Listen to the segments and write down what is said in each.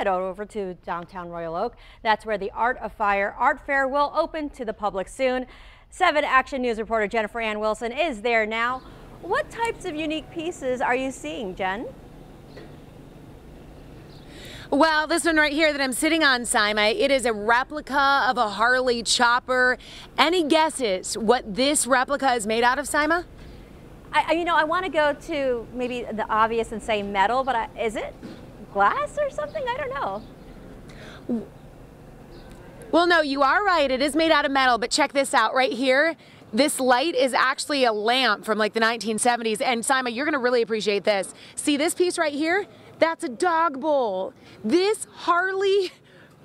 head over to downtown Royal Oak. That's where the Art of Fire Art Fair will open to the public soon. 7 Action News reporter Jennifer Ann Wilson is there now. What types of unique pieces are you seeing, Jen? Well, this one right here that I'm sitting on, Sima, it is a replica of a Harley chopper. Any guesses what this replica is made out of, Sima? I want to go to maybe the obvious and say metal, but is it glass or something? I don't know. Well, no, you are right. It is made out of metal, but check this out right here. This light is actually a lamp from like the 1970s. And Sima, you're going to really appreciate this. See this piece right here? That's a dog bowl. This Harley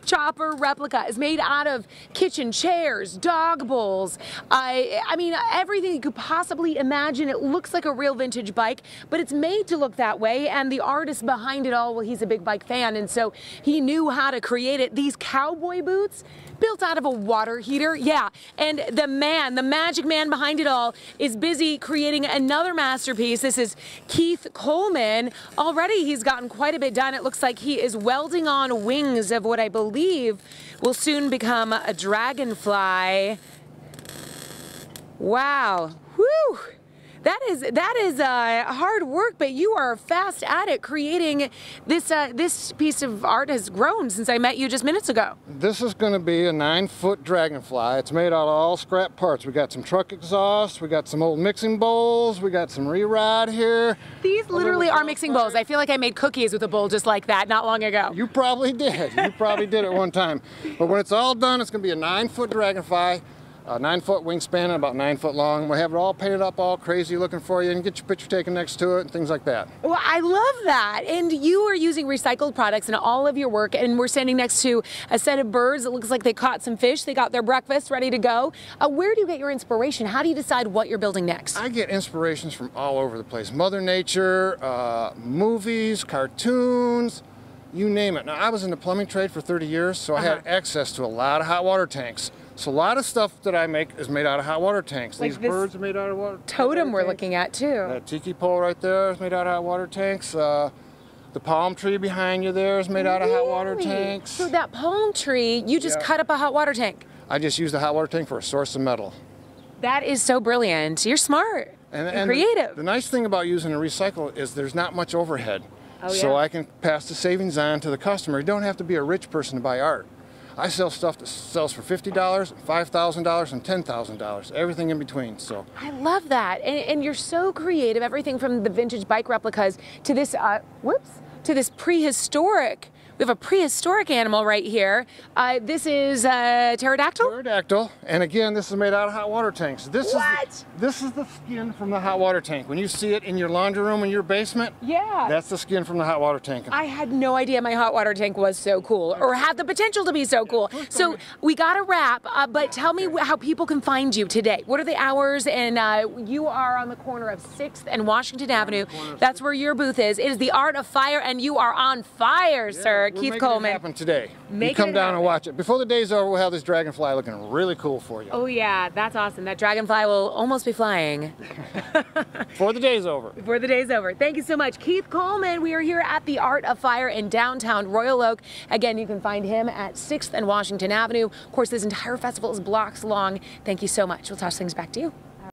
chopper replica is made out of kitchen chairs, dog bowls. I mean, everything you could possibly imagine. It looks like a real vintage bike, but it's made to look that way. And the artist behind it all, well, he's a big bike fan, and so he knew how to create it. These cowboy boots built out of a water heater. Yeah, and the magic man behind it all is busy creating another masterpiece. This is Keith Coleman. Already he's gotten quite a bit done. It looks like he is welding on wings of what I believe will soon become a dragonfly. Wow. Whew. That is hard work, but you are fast at it. Creating this this piece of art has grown since I met you just minutes ago. This is going to be a 9-foot dragonfly. It's made out of all scrap parts. We got some truck exhaust, we got some old mixing bowls, we got some re-rod here. These literally are mixing bowls. I feel like I made cookies with a bowl just like that not long ago. You probably did. You probably did at one time. But when it's all done, it's going to be a 9-foot dragonfly. 9-foot wingspan and about 9 foot long. We'll have it all painted up all crazy looking for you and get your picture taken next to it and things like that. Well, I love that. And you are using recycled products in all of your work, and we're standing next to a set of birds. It looks like they caught some fish. They got their breakfast ready to go. Where do you get your inspiration? How do you decide what you're building next? I get inspirations from all over the place. Mother Nature, movies, cartoons, you name it. Now, I was in the plumbing trade for 30 years, so I had access to a lot of hot water tanks. So a lot of stuff that I make is made out of hot water tanks. Like these birds are made out of water totem we're looking at too. That tiki pole right there is made out of hot water tanks. The palm tree behind you there is made out of hot water tanks. So that palm tree, you just cut up a hot water tank? I just use the hot water tank for a source of metal. That is so brilliant. You're smart and creative. The nice thing about using a recycle is there's not much overhead. Oh, yeah. So I can pass the savings on to the customer. You don't have to be a rich person to buy art. I sell stuff that sells for $50, $5,000, and $10,000, everything in between. So I love that, and you're so creative. Everything from the vintage bike replicas to this, to this prehistoric. We have a prehistoric animal right here. This is pterodactyl? Pterodactyl, and again, this is made out of hot water tanks. This is the skin from the hot water tank. When you see it in your laundry room in your basement, that's the skin from the hot water tank. I had no idea my hot water tank was so cool, or had the potential to be so cool. So we got to wrap, but tell me how people can find you today. What are the hours? And you are on the corner of 6th and Washington Avenue. That's where your booth is. It is the Art of Fire, and you are on fire, sir. Keith Coleman. It happen today. You come down and watch it. Before the day's over, we'll have this dragonfly looking really cool for you. Oh yeah, that's awesome. That dragonfly will almost be flying. Before the day's over. Before the day's over. Thank you so much, Keith Coleman. We are here at the Art of Fire in downtown Royal Oak. Again, you can find him at 6th and Washington Avenue. Of course, this entire festival is blocks long. Thank you so much. We'll toss things back to you.